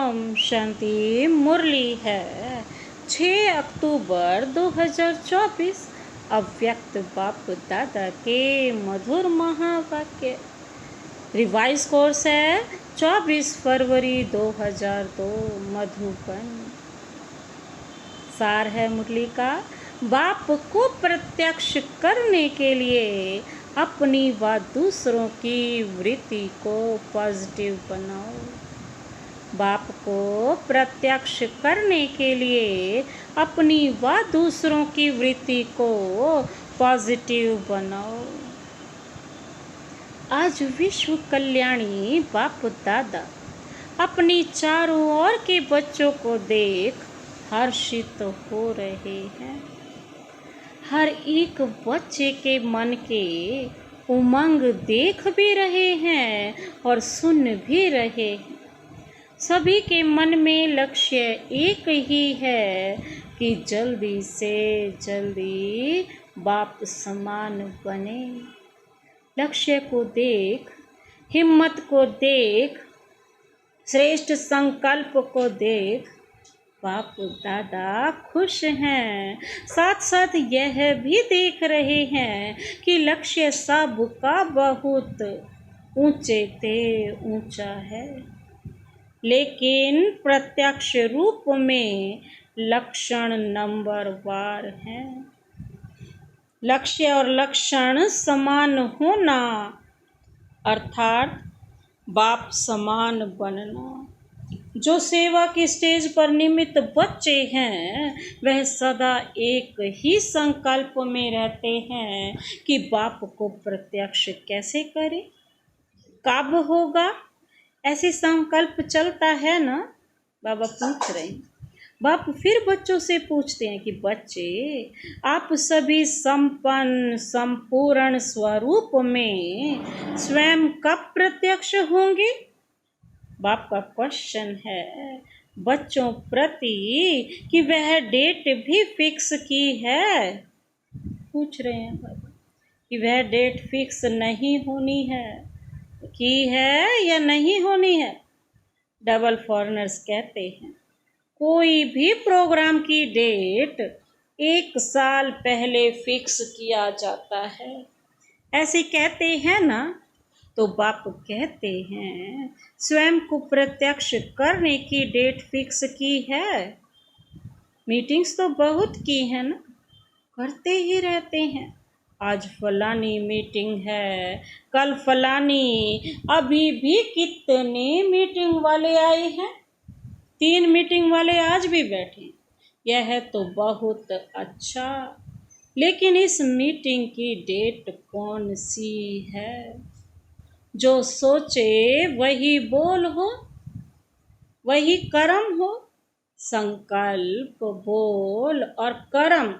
ओम शांति। मुरली है 6 अक्टूबर 2024। अव्यक्त बाप दादा के मधुर महावाक्य। रिवाइज कोर्स है 24 फरवरी 2002 मधुबन। सार है मुरली का, बाप को प्रत्यक्ष करने के लिए अपनी व दूसरों की वृत्ति को पॉजिटिव बनाओ। बाप को प्रत्यक्ष करने के लिए अपनी व दूसरों की वृत्ति को पॉजिटिव बनाओ। आज विश्व कल्याणी बाप दादा अपनी चारों ओर के बच्चों को देख हर्षित हो रहे हैं। हर एक बच्चे के मन के उमंग देख भी रहे हैं और सुन भी रहे हैं। सभी के मन में लक्ष्य एक ही है कि जल्दी से जल्दी बाप समान बने। लक्ष्य को देख, हिम्मत को देख, श्रेष्ठ संकल्प को देख बाप दादा खुश हैं। साथ साथ यह भी देख रहे हैं कि लक्ष्य सबका बहुत ऊंचे से ऊंचा है, लेकिन प्रत्यक्ष रूप में लक्षण नंबरवार हैं। लक्ष्य और लक्षण समान होना अर्थात बाप समान बनना। जो सेवा की स्टेज पर निमित्त बच्चे हैं वह सदा एक ही संकल्प में रहते हैं कि बाप को प्रत्यक्ष कैसे करें, कब होगा, ऐसे संकल्प चलता है ना। बाबा पूछ रहे हैं। बाप फिर बच्चों से पूछते हैं कि बच्चे, आप सभी संपन्न संपूर्ण स्वरूप में स्वयं कब प्रत्यक्ष होंगे? बाप का क्वेश्चन है बच्चों प्रति कि वह डेट भी फिक्स की है। पूछ रहे हैं बाबा कि वह डेट फिक्स नहीं होनी है, की है या नहीं होनी है। डबल फॉरेनर्स कहते हैं कोई भी प्रोग्राम की डेट 1 साल पहले फिक्स किया जाता है, ऐसे कहते हैं ना। तो बाप कहते हैं स्वयं को प्रत्यक्ष करने की डेट फिक्स की है। मीटिंग्स तो बहुत की है ना, करते ही रहते हैं। आज फलानी मीटिंग है, कल फलानी। अभी भी कितने मीटिंग वाले आए हैं, 3 मीटिंग वाले आज भी बैठे। यह तो बहुत अच्छा, लेकिन इस मीटिंग की डेट कौन सी है? जो सोचे वही बोल हो, वही कर्म हो। संकल्प, बोल और कर्म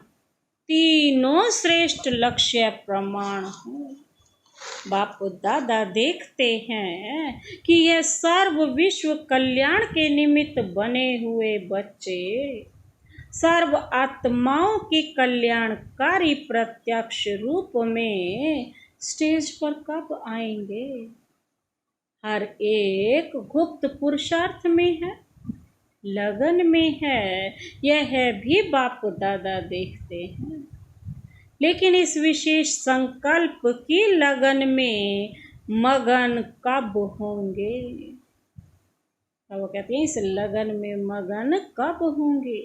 तीनों श्रेष्ठ लक्ष्य प्रमाण हो। बाप दादा देखते हैं कि यह सर्व विश्व कल्याण के निमित्त बने हुए बच्चे सर्व आत्माओं की कल्याणकारी प्रत्यक्ष रूप में स्टेज पर कब आएंगे? हर एक गुप्त पुरुषार्थ में है, लगन में है। यह भी बाप दादा देखते हैं, लेकिन इस विशेष संकल्प की लगन में मगन कब होंगे? वो कहते हैं इस लगन में मगन कब होंगे?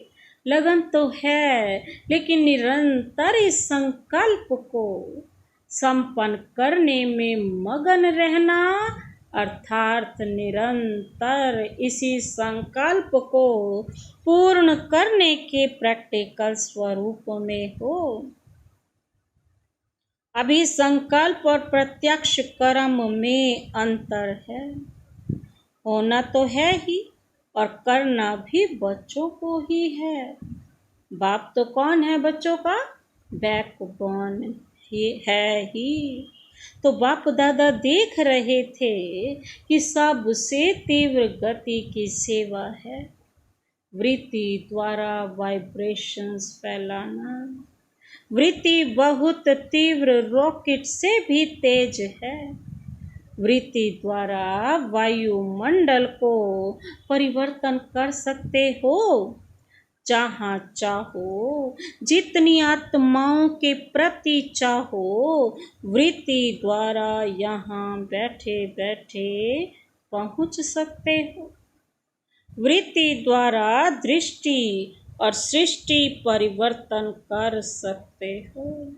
लगन तो है, लेकिन निरंतर इस संकल्प को संपन्न करने में मगन रहना अर्थात निरंतर इसी संकल्प को पूर्ण करने के प्रैक्टिकल स्वरूप में हो। अभी संकल्प और प्रत्यक्ष कर्म में अंतर है। होना तो है ही और करना भी बच्चों को ही है। बाप तो कौन है बच्चों का? बैकबोन है ही। तो बाप दादा देख रहे थे कि सबसे तीव्र गति की सेवा है वृत्ति द्वारा वाइब्रेशंस फैलाना। वृत्ति बहुत तीव्र रॉकेट से भी तेज है। वृत्ति द्वारा वायुमंडल को परिवर्तन कर सकते हो। जहाँ चाहो, जितनी आत्माओं के प्रति चाहो, वृत्ति द्वारा यहाँ बैठे बैठे पहुँच सकते हो। वृत्ति द्वारा दृष्टि और सृष्टि परिवर्तन कर सकते हो।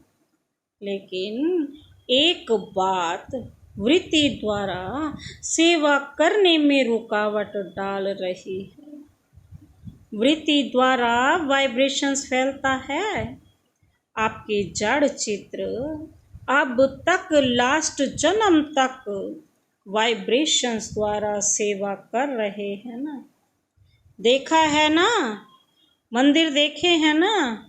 लेकिन एक बात वृत्ति द्वारा सेवा करने में रुकावट डाल रही है। वृत्ति द्वारा वाइब्रेशंस फैलता है। आपके जड़ चित्र अब तक लास्ट जन्म तक वाइब्रेशंस द्वारा सेवा कर रहे हैं ना। देखा है ना, मंदिर देखे हैं ना,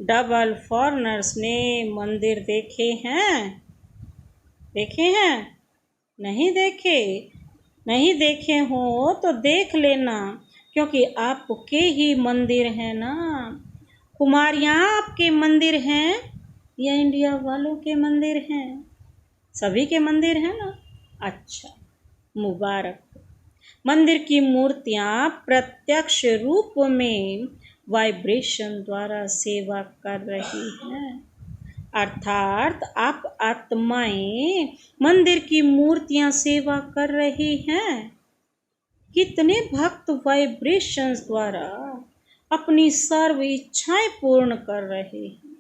डबल फॉरेनर्स ने मंदिर देखे हैं? नहीं देखे? नहीं देखे हो तो देख लेना, क्योंकि आपके ही मंदिर हैं ना। कुमारियाँ आपके मंदिर हैं या इंडिया वालों के मंदिर हैं? सभी के मंदिर हैं ना। अच्छा, मुबारक। मंदिर की मूर्तियाँ प्रत्यक्ष रूप में वाइब्रेशन द्वारा सेवा कर रही हैं। अर्थात आप आत्माएं मंदिर की मूर्तियाँ सेवा कर रही हैं। कितने भक्त वाइब्रेशंस द्वारा अपनी सर्व इच्छाएं पूर्ण कर रहे हैं।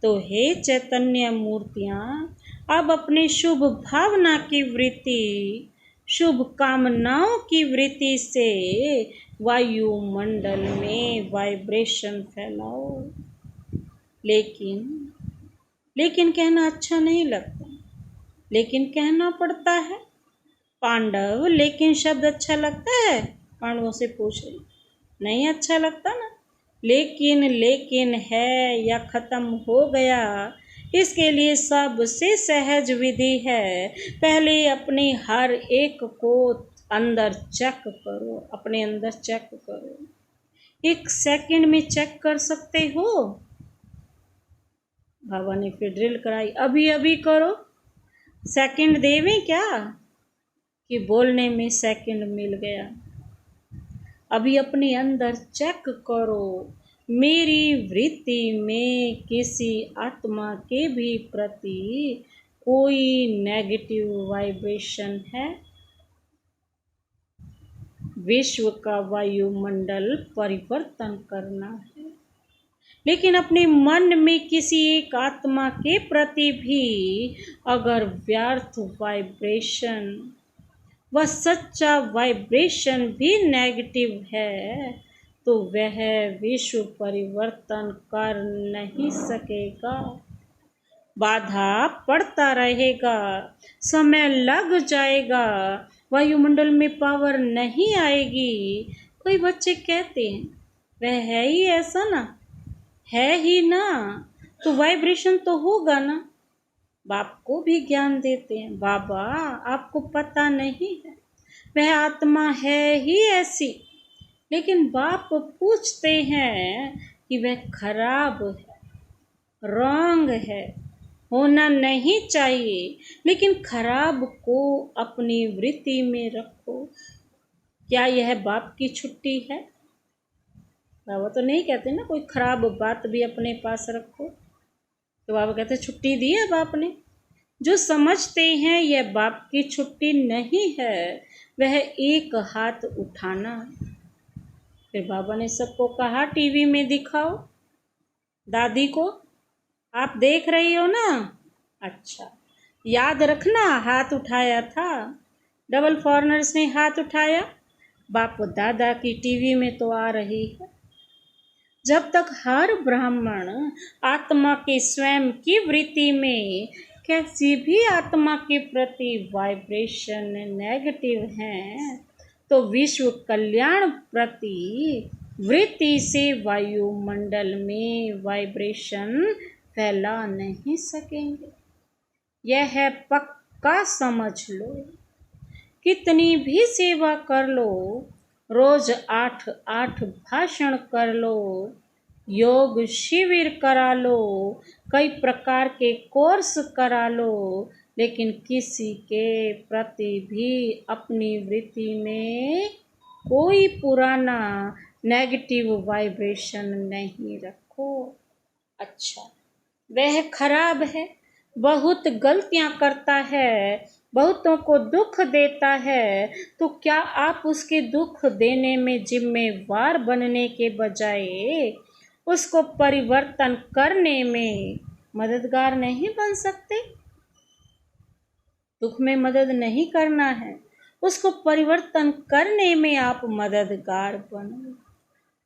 तो हे चैतन्य मूर्तियाँ, अब अपने शुभ भावना की वृत्ति, शुभ कामनाओं की वृत्ति से वायुमंडल में वाइब्रेशन फैलाओ। लेकिन कहना अच्छा नहीं लगता, लेकिन कहना पड़ता है। पांडव, लेकिन शब्द अच्छा लगता है? पांडवों से पूछ रही। नहीं अच्छा लगता ना। लेकिन है या खत्म हो गया, इसके लिए सबसे सहज विधि है, पहले अपने हर एक को अंदर चेक करो, अपने अंदर चेक करो। 1 सेकंड में चेक कर सकते हो। बाबा ने फिर ड्रिल कराई, अभी करो। सेकंड देवें क्या कि बोलने में सेकंड मिल गया। अभी अपने अंदर चेक करो, मेरी वृत्ति में किसी आत्मा के भी प्रति कोई नेगेटिव वाइब्रेशन है? विश्व का वायुमंडल परिवर्तन करना है, लेकिन अपने मन में किसी एक आत्मा के प्रति भी अगर व्यर्थ वाइब्रेशन व सच्चा वाइब्रेशन भी नेगेटिव है, तो वह विश्व परिवर्तन कर नहीं सकेगा। बाधा पड़ता रहेगा, समय लग जाएगा, वायुमंडल में पावर नहीं आएगी। कोई बच्चे कहते हैं वह है ही ऐसा ना, है ही ना, तो वाइब्रेशन तो होगा ना। बाप को भी ज्ञान देते हैं, बाबा आपको पता नहीं है, वह आत्मा है ही ऐसी। लेकिन बाप पूछते हैं कि वह खराब है, रॉन्ग है, होना नहीं चाहिए, लेकिन खराब को अपनी वृत्ति में रखो। क्या यह बाप की छुट्टी है? बाबा तो नहीं कहते ना कोई खराब बात भी अपने पास रखो। तो बाबा कहते छुट्टी दी है बाप ने। जो समझते हैं यह बाप की छुट्टी नहीं है, वह एक हाथ उठाना। फिर बाबा ने सबको कहा टीवी में दिखाओ, दादी को आप देख रही हो ना। अच्छा, याद रखना हाथ उठाया था, डबल फॉरेनर्स ने हाथ उठाया। बाप दादा की टीवी में तो आ रही है। जब तक हर ब्राह्मण आत्मा के स्वयं की वृत्ति में कैसी भी आत्मा के प्रति वाइब्रेशन नेगेटिव हैं, तो विश्व कल्याण प्रति वृत्ति से वायुमंडल में वाइब्रेशन फैला नहीं सकेंगे। यह पक्का समझ लो। कितनी भी सेवा कर लो, रोज 8 भाषण कर लो, योग शिविर करा लो, कई प्रकार के कोर्स करा लो, लेकिन किसी के प्रति भी अपनी वृत्ति में कोई पुराना नेगेटिव वाइब्रेशन नहीं रखो। अच्छा, वह खराब है, बहुत गलतियां करता है, बहुतों को दुख देता है, तो क्या आप उसके दुख देने में जिम्मेवार बनने के बजाय उसको परिवर्तन करने में मददगार नहीं बन सकते? दुख में मदद नहीं करना है, उसको परिवर्तन करने में आप मददगार बनो।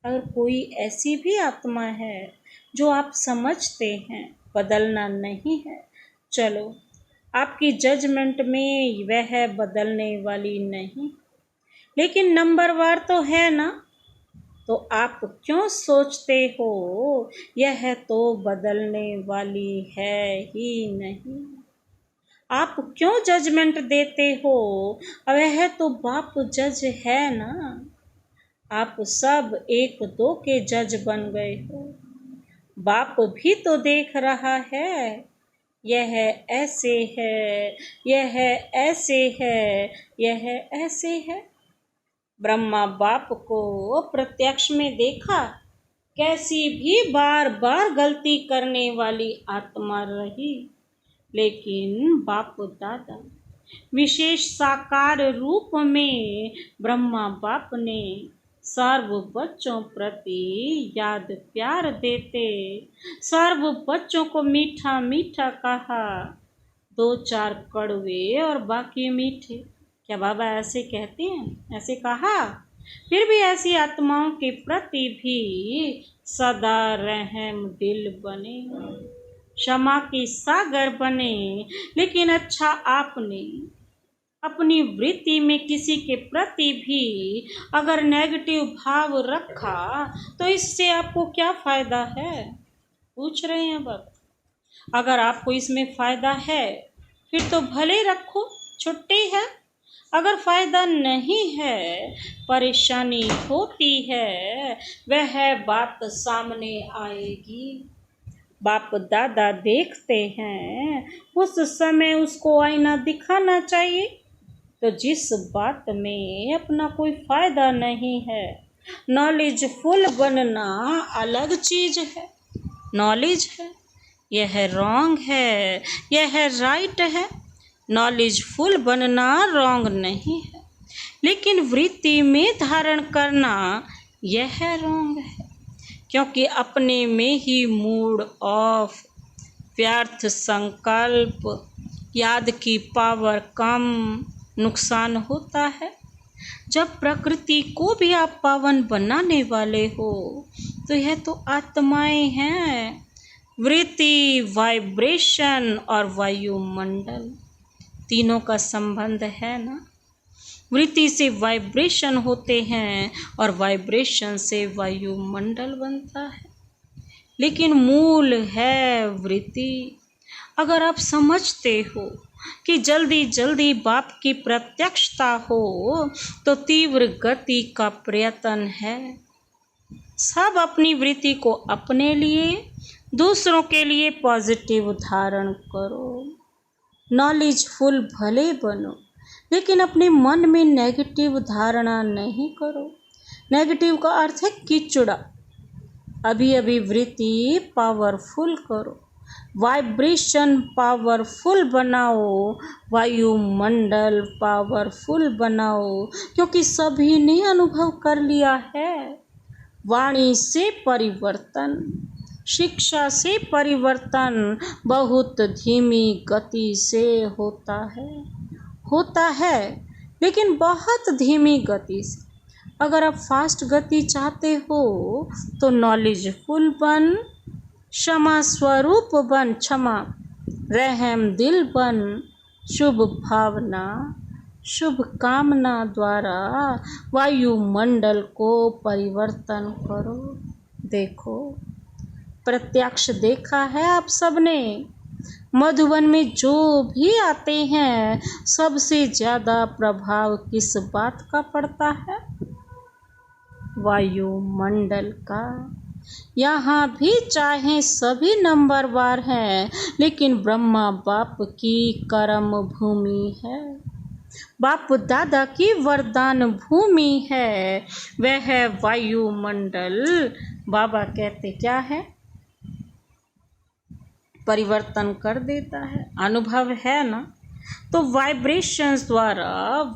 अगर कोई ऐसी भी आत्मा है जो आप समझते हैं बदलना नहीं है, चलो आपकी जजमेंट में वह बदलने वाली नहीं, लेकिन नंबरवार तो है ना, तो आप क्यों सोचते हो यह तो बदलने वाली है ही नहीं? आप क्यों जजमेंट देते हो? वह तो बाप जज है ना। आप सब एक दो के जज बन गए हो। बाप भी तो देख रहा है, यह ऐसे है, यह ऐसे है, यह ऐसे है। ब्रह्मा बाप को प्रत्यक्ष में देखा, कैसी भी बार बार गलती करने वाली आत्मा रही, लेकिन बाप दादा विशेष साकार रूप में ब्रह्मा बाप ने सर्व बच्चों प्रति याद प्यार देते, सर्व बच्चों को मीठा मीठा कहा, दो चार कड़वे और बाकी मीठे। क्या बाबा ऐसे कहते हैं? ऐसे कहा? फिर भी ऐसी आत्माओं के प्रति भी सदा रहम दिल बने, क्षमा की सागर बने। लेकिन अच्छा, आपने अपनी वृत्ति में किसी के प्रति भी अगर नेगेटिव भाव रखा तो इससे आपको क्या फायदा है? पूछ रहे हैं बाबा। अगर आपको इसमें फायदा है फिर तो भले रखो, छुट्टी है। अगर फायदा नहीं है, परेशानी होती है, वह बात सामने आएगी। बाप दादा देखते हैं, उस समय उसको आईना दिखाना चाहिए। तो जिस बात में अपना कोई फायदा नहीं है, नॉलेजफुल बनना अलग चीज है। नॉलेज है, यह रॉन्ग है, यह राइट है। नॉलेजफुल बनना रॉन्ग नहीं है, लेकिन वृत्ति में धारण करना यह रॉन्ग है, क्योंकि अपने में ही मूड ऑफ, व्यर्थ संकल्प, याद की पावर कम, नुकसान होता है। जब प्रकृति को भी आप पावन बनाने वाले हो तो यह तो आत्माएं हैं। वृत्ति, वाइब्रेशन और वायुमंडल, तीनों का संबंध है ना। वृत्ति से वाइब्रेशन होते हैं और वाइब्रेशन से वायुमंडल बनता है, लेकिन मूल है वृत्ति। अगर आप समझते हो कि जल्दी जल्दी बाप की प्रत्यक्षता हो तो तीव्र गति का प्रयत्न है। सब अपनी वृत्ति को अपने लिए, दूसरों के लिए पॉजिटिव धारण करो। नॉलेजफुल भले बनो, लेकिन अपने मन में नेगेटिव धारणा नहीं करो। नेगेटिव का अर्थ है कीचड़ा। अभी अभी वृत्ति पावरफुल करो, वाइब्रेशन पावरफुल बनाओ, वायुमंडल पावरफुल बनाओ, क्योंकि सभी ने अनुभव कर लिया है। वाणी से परिवर्तन, शिक्षा से परिवर्तन बहुत धीमी गति से होता है, लेकिन बहुत धीमी गति से। अगर आप फास्ट गति चाहते हो तो नॉलेजफुल बन, क्षमा स्वरूप बन, क्षमा रहम दिल बन, शुभ भावना, शुभ कामना द्वारा वायुमंडल को परिवर्तन करो। देखो, प्रत्यक्ष देखा है आप सबने। मधुबन में जो भी आते हैं, सबसे ज़्यादा प्रभाव किस बात का पड़ता है? वायुमंडल का। यहाँ भी चाहे सभी नंबरवार हैं, लेकिन ब्रह्मा बाप की कर्म भूमि है, बाप दादा की वरदान भूमि है, वह है वायुमंडल। बाबा कहते क्या है, परिवर्तन कर देता है, अनुभव है ना। तो वाइब्रेशंस द्वारा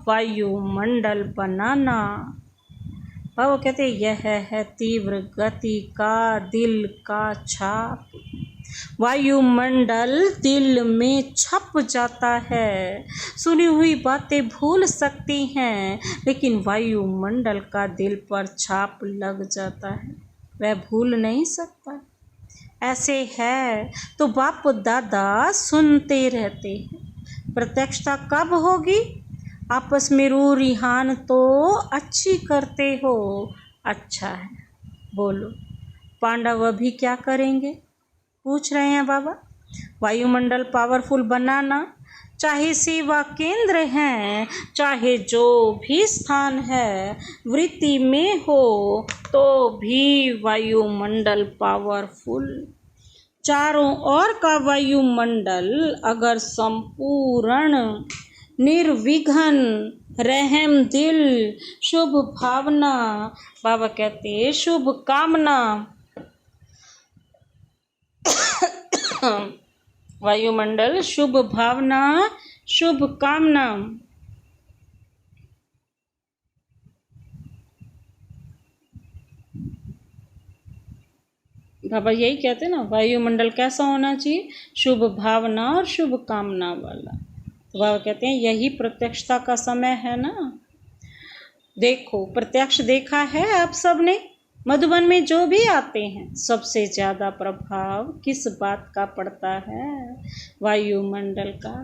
वायुमंडल बनाना, बाबा कहते यह है तीव्र गति का दिल का छाप। वायुमंडल दिल में छप जाता है। सुनी हुई बातें भूल सकती हैं, लेकिन वायुमंडल का दिल पर छाप लग जाता है, वह भूल नहीं सकता। ऐसे है तो बाप दादा सुनते रहते हैं। प्रत्यक्षता कब होगी? आपस में रू रिहान तो अच्छी करते हो, अच्छा है, बोलो पांडव अभी क्या करेंगे, पूछ रहे हैं बाबा। वायुमंडल पावरफुल बनाना, चाहे सेवा केंद्र हैं, चाहे जो भी स्थान है वृत्ति में हो, तो भी वायुमंडल पावरफुल। चारों ओर का वायुमंडल अगर संपूर्ण निर्विघ्न रहम दिल शुभ भावना, बाबा कहते शुभ कामना, वायुमंडल शुभ भावना शुभ कामना, बाबा यही कहते हैं ना, वायुमंडल कैसा होना चाहिए, शुभ भावना और शुभ कामना वाला। तो बाबा कहते हैं यही प्रत्यक्षता का समय है ना। देखो प्रत्यक्ष देखा है आप सब ने, मधुबन में जो भी आते हैं सबसे ज़्यादा प्रभाव किस बात का पड़ता है, वायुमंडल का।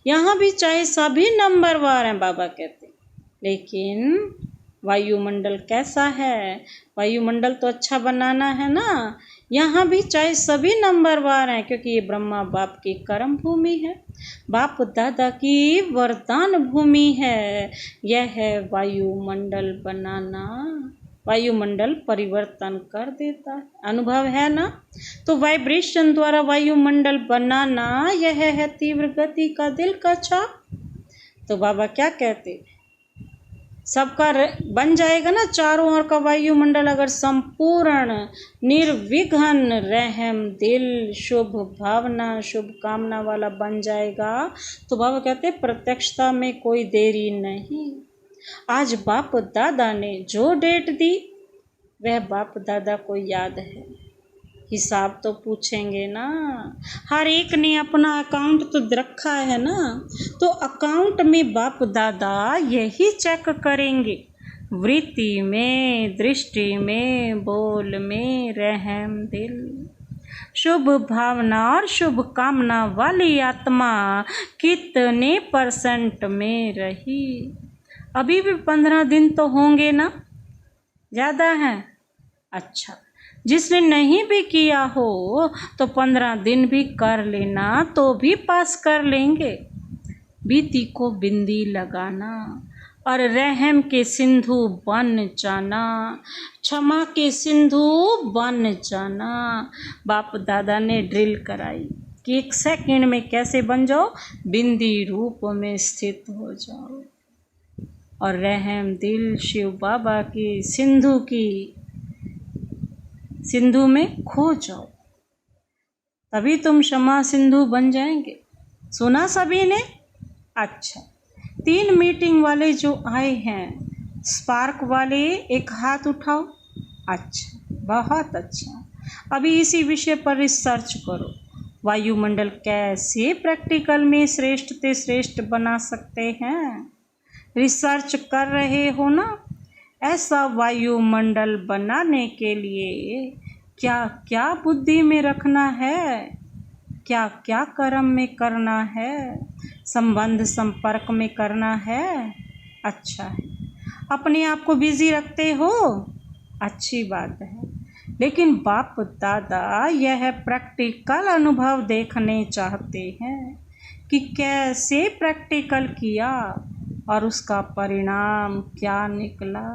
यहाँ भी चाहे सभी नंबरवार हैं बाबा कहते, लेकिन वायुमंडल कैसा है, वायुमंडल तो अच्छा बनाना है ना। यहाँ भी चाहे सभी नंबरवार हैं, क्योंकि ये ब्रह्मा बाप की कर्म भूमि है, बाप दादा की वरदान भूमि है। यह है वायुमंडल बनाना, वायुमंडल परिवर्तन कर देता है, अनुभव है ना। तो वाइब्रेशन द्वारा वायुमंडल बनाना, यह है तीव्र गति का दिल का छाप। तो बाबा क्या कहते, सबका बन जाएगा ना चारों ओर का वायुमंडल, अगर संपूर्ण निर्विघ्न रहम दिल शुभ भावना शुभ कामना वाला बन जाएगा, तो बाबा कहते प्रत्यक्षता में कोई देरी नहीं। आज बाप दादा ने जो डेट दी वह बाप दादा को याद है, हिसाब तो पूछेंगे ना। हर एक ने अपना अकाउंट तो रखा है ना, तो अकाउंट में बाप दादा यही चेक करेंगे, वृत्ति में दृष्टि में बोल में रहम दिल शुभ भावना और शुभ कामना वाली आत्मा कितने % में रही। अभी भी 15 दिन तो होंगे ना, ज़्यादा हैं, अच्छा। जिसने नहीं भी किया हो तो 15 दिन भी कर लेना, तो भी पास कर लेंगे। बीती को बिंदी लगाना और रहम के सिंधु बन जाना, क्षमा के सिंधु बन जाना। बाप दादा ने ड्रिल कराई कि 1 सेकंड में कैसे बन जाओ, बिंदी रूप में स्थित हो जाओ और रहम दिल शिव बाबा की सिंधु में खो जाओ, तभी तुम क्षमा सिंधु बन जाएंगे। सुना सभी ने? अच्छा, 3 मीटिंग वाले जो आए हैं, स्पार्क वाले एक हाथ उठाओ। अच्छा, बहुत अच्छा। अभी इसी विषय पर रिसर्च करो, वायुमंडल कैसे प्रैक्टिकल में श्रेष्ठ से श्रेष्ठ बना सकते हैं। रिसर्च कर रहे हो ना। ऐसा वायुमंडल बनाने के लिए क्या क्या बुद्धि में रखना है, क्या क्या कर्म में करना है, संबंध संपर्क में करना है। अच्छा है, अपने आप को बिजी रखते हो, अच्छी बात है, लेकिन बाप दादा यह प्रैक्टिकल अनुभव देखने चाहते हैं कि कैसे प्रैक्टिकल किया और उसका परिणाम क्या निकला।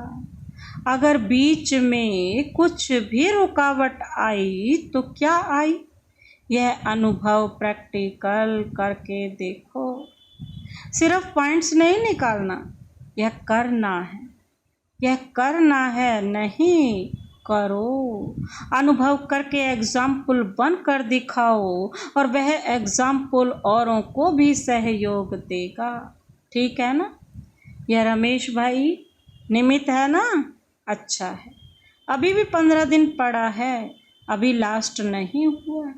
अगर बीच में कुछ भी रुकावट आई तो क्या आई, यह अनुभव प्रैक्टिकल करके देखो। सिर्फ पॉइंट्स नहीं निकालना, यह करना है, यह करना है, नहीं करो। अनुभव करके एग्जाम्पल बनकर दिखाओ और वह एग्जाम्पल औरों को भी सहयोग देगा। ठीक है ना? यह रमेश भाई निमित्त है ना? अच्छा है। अभी भी 15 दिन पड़ा है, अभी लास्ट नहीं हुआ,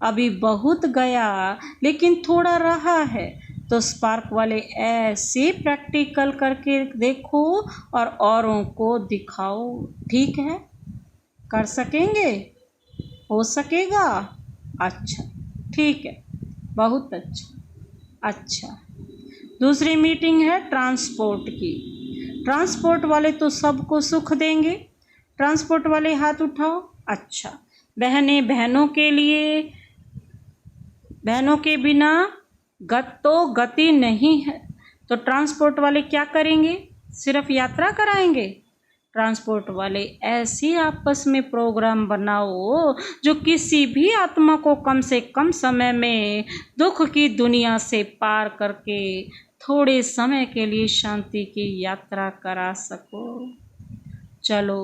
अभी बहुत गया लेकिन थोड़ा रहा है। तो स्पार्क वाले ऐसे प्रैक्टिकल करके देखो और औरों को दिखाओ। ठीक है? कर सकेंगे? हो सकेगा? अच्छा, ठीक है, बहुत अच्छा। अच्छा, दूसरी मीटिंग है ट्रांसपोर्ट की। ट्रांसपोर्ट वाले तो सबको सुख देंगे। ट्रांसपोर्ट वाले हाथ उठाओ। अच्छा, बहनें बहनों के लिए, बहनों के बिना गति नहीं है। तो ट्रांसपोर्ट वाले क्या करेंगे? सिर्फ यात्रा कराएंगे? ट्रांसपोर्ट वाले ऐसी आपस में प्रोग्राम बनाओ जो किसी भी आत्मा को कम से कम समय में दुख की दुनिया से पार करके थोड़े समय के लिए शांति की यात्रा करा सको। चलो,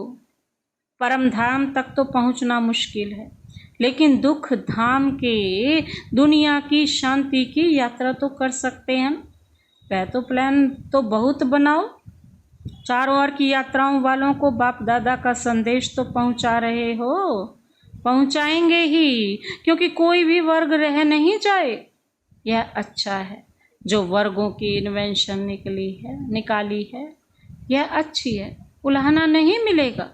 परम धाम तक तो पहुंचना मुश्किल है, लेकिन दुख धाम के दुनिया की शांति की यात्रा तो कर सकते हैं। वह तो प्लान तो बहुत बनाओ। चारों ओर की यात्राओं वालों को बाप दादा का संदेश तो पहुंचा रहे हो, पहुंचाएंगे ही, क्योंकि कोई भी वर्ग रह नहीं जाए। यह अच्छा है जो वर्गों की इन्वेंशन निकाली है, यह अच्छी है। उल्हाना नहीं मिलेगा,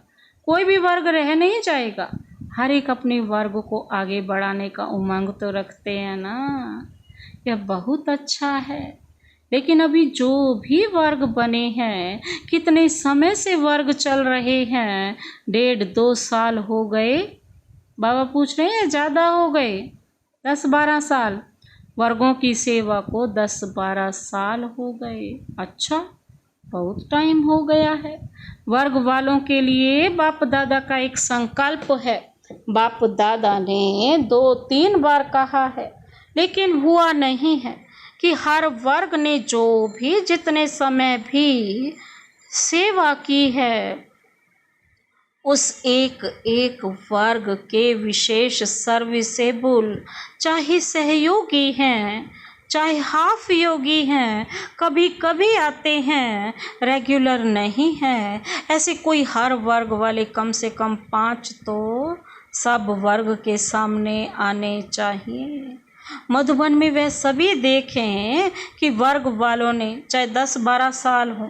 कोई भी वर्ग रह नहीं जाएगा। हर एक अपने वर्ग को आगे बढ़ाने का उमंग तो रखते हैं ना, यह बहुत अच्छा है। लेकिन अभी जो भी वर्ग बने हैं, कितने समय से वर्ग चल रहे हैं? 1.5-2 साल हो गए। बाबा पूछ रहे हैं ज़्यादा हो गए? 10-12 साल। वर्गों की सेवा को 10-12 साल हो गए। अच्छा, बहुत टाइम हो गया है। वर्ग वालों के लिए बाप दादा का एक संकल्प है। बाप दादा ने 2-3 बार कहा है, लेकिन हुआ नहीं है कि हर वर्ग ने जो भी जितने समय भी सेवा की है, उस एक एक वर्ग के विशेष सर्विसेबल, चाहे सहयोगी हैं, चाहे हाफ योगी हैं, कभी कभी आते हैं, रेगुलर नहीं है। ऐसे कोई हर वर्ग वाले कम से कम 5 तो सब वर्ग के सामने आने चाहिए। मधुबन में वह सभी देखें कि वर्ग वालों ने चाहे 10-12 साल हो,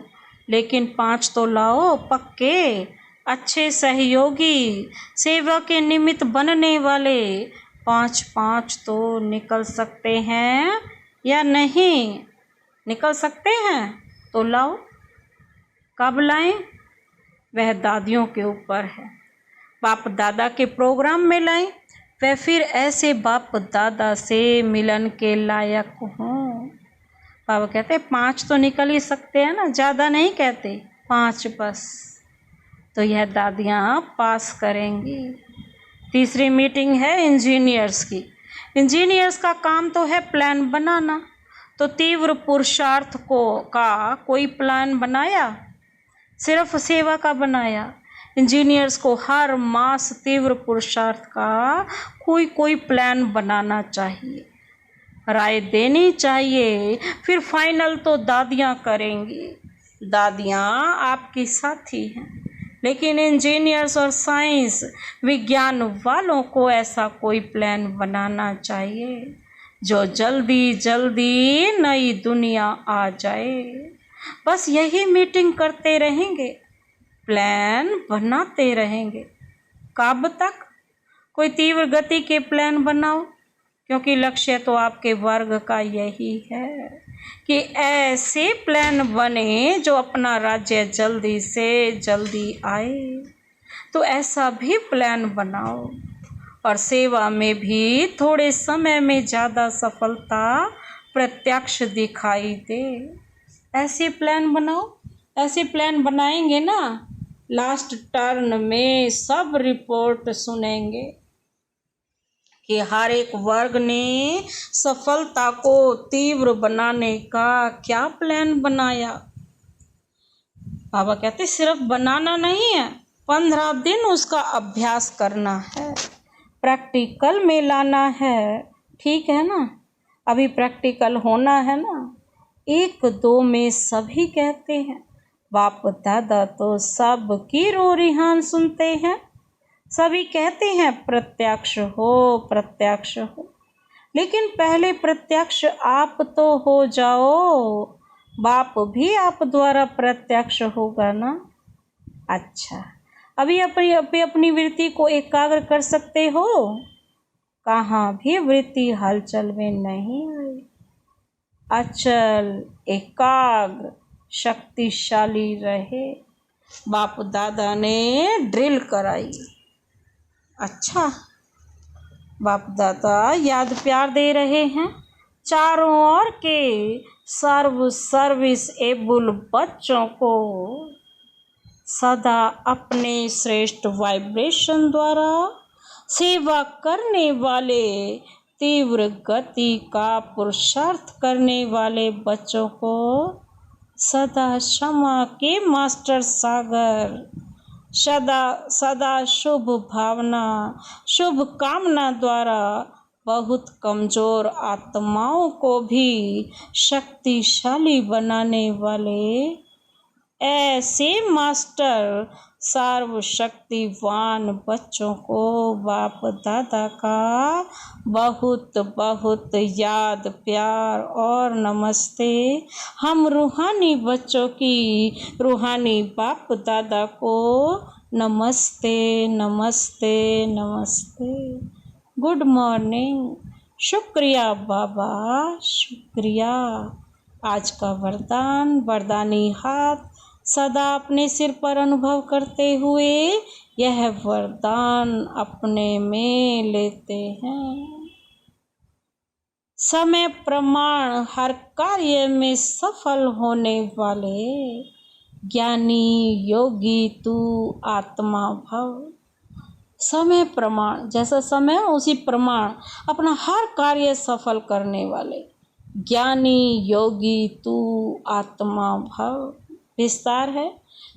लेकिन 5 तो लाओ पक्के अच्छे सहयोगी, सेवा के निमित्त बनने वाले। 5-5 तो निकल सकते हैं या नहीं? निकल सकते हैं तो लाओ। कब लाएं? वह दादियों के ऊपर है। बाप दादा के प्रोग्राम में लाएं, वह फिर ऐसे बाप दादा से मिलन के लायक हों। बाबा कहते हैं 5 तो निकल ही सकते हैं ना, ज़्यादा नहीं कहते, 5 बस। तो यह दादियाँ पास करेंगी। तीसरी मीटिंग है इंजीनियर्स की। इंजीनियर्स का काम तो है प्लान बनाना। तो तीव्र पुरुषार्थ का कोई प्लान बनाया? सिर्फ सेवा का बनाया? इंजीनियर्स को हर मास तीव्र पुरुषार्थ का कोई प्लान बनाना चाहिए, राय देनी चाहिए, फिर फाइनल तो दादियाँ करेंगी। दादियाँ आपकी साथी हैं, लेकिन इंजीनियर्स और साइंस विज्ञान वालों को ऐसा कोई प्लान बनाना चाहिए जो जल्दी जल्दी नई दुनिया आ जाए। बस यही मीटिंग करते रहेंगे, प्लान बनाते रहेंगे। कब तक? कोई तीव्र गति के प्लान बनाओ, क्योंकि लक्ष्य तो आपके वर्ग का यही है कि ऐसे प्लान बने जो अपना राज्य जल्दी से जल्दी आए। तो ऐसा भी प्लान बनाओ और सेवा में भी थोड़े समय में ज़्यादा सफलता प्रत्यक्ष दिखाई दे। ऐसे प्लान बनाओ। ऐसे प्लान बनाएंगे ना लास्ट टर्न में सब रिपोर्ट सुनेंगे कि हर एक वर्ग ने सफलता को तीव्र बनाने का क्या प्लान बनाया। बाबा कहते सिर्फ बनाना नहीं है, 15 दिन उसका अभ्यास करना है, प्रैक्टिकल में लाना है। ठीक है ना, अभी प्रैक्टिकल होना है ना। 1-2 में सभी कहते हैं, बाप दादा तो सब की रो रिहान सुनते हैं। सभी कहते हैं प्रत्यक्ष हो, प्रत्यक्ष हो। लेकिन पहले प्रत्यक्ष आप तो हो जाओ, बाप भी आप द्वारा प्रत्यक्ष होगा ना। अच्छा, अभी अपनी वृत्ति को एकाग्र कर सकते हो? कहाँ भी वृत्ति हलचल में नहीं आई। अचल, एकाग्र, शक्तिशाली रहे। बाप दादा ने ड्रिल कराई। अच्छा, बाप दादा याद प्यार दे रहे हैं। चारों ओर के सर्विस एबल बच्चों को सदा अपने श्रेष्ठ वाइब्रेशन द्वारा सेवा करने वाले, तीव्र गति का पुरुषार्थ करने वाले बच्चों को सदा क्षमा के मास्टर सागर, सदा शुभ भावना, शुभ कामना द्वारा बहुत कमजोर आत्माओं को भी शक्तिशाली बनाने वाले ऐसे मास्टर सर्वशक्तिवान बच्चों को बाप दादा का बहुत बहुत याद प्यार और नमस्ते। हम रूहानी बच्चों की रूहानी बाप दादा को नमस्ते नमस्ते नमस्ते। Good morning. शुक्रिया बाबा, शुक्रिया। आज का वरदान, वरदानी हाथ सदा अपने सिर पर अनुभव करते हुए यह वरदान अपने में लेते हैं। समय प्रमाण हर कार्य में सफल होने वाले ज्ञानी योगी तू आत्मा भव। समय प्रमाण, जैसा समय उसी प्रमाण अपना हर कार्य सफल करने वाले ज्ञानी योगी तू आत्मा भव। विस्तार है।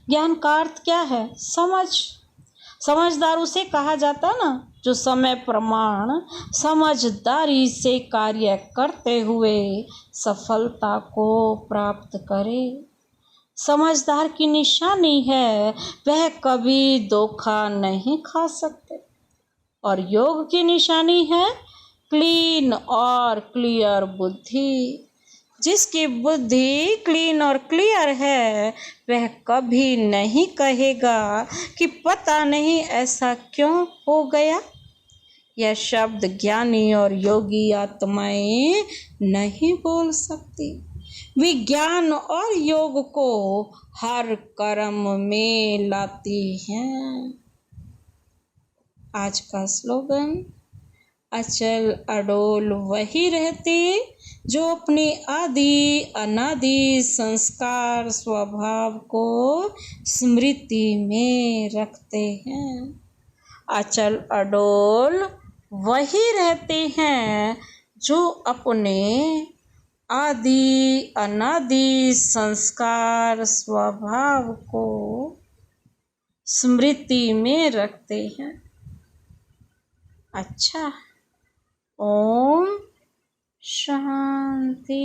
ज्ञान का अर्थ क्या है? समझदार उसे कहा जाता ना जो समय प्रमाण समझदारी से कार्य करते हुए सफलता को प्राप्त करे। समझदार की निशानी है वह कभी धोखा नहीं खा सकते। और योग की निशानी है क्लीन और क्लियर बुद्धि। जिसकी बुद्धि क्लीन और क्लियर है वह कभी नहीं कहेगा कि पता नहीं ऐसा क्यों हो गया। यह शब्द ज्ञानी और योगी आत्माएं नहीं बोल सकती। विज्ञान और योग को हर कर्म में लाती हैं। आज का स्लोगन, अचल अडोल वही रहते जो अपने आदि अनादि संस्कार स्वभाव को स्मृति में रखते हैं। अचल अडोल वही रहते हैं जो अपने आदि अनादि संस्कार स्वभाव को स्मृति में रखते हैं। अच्छा, ओम शांति।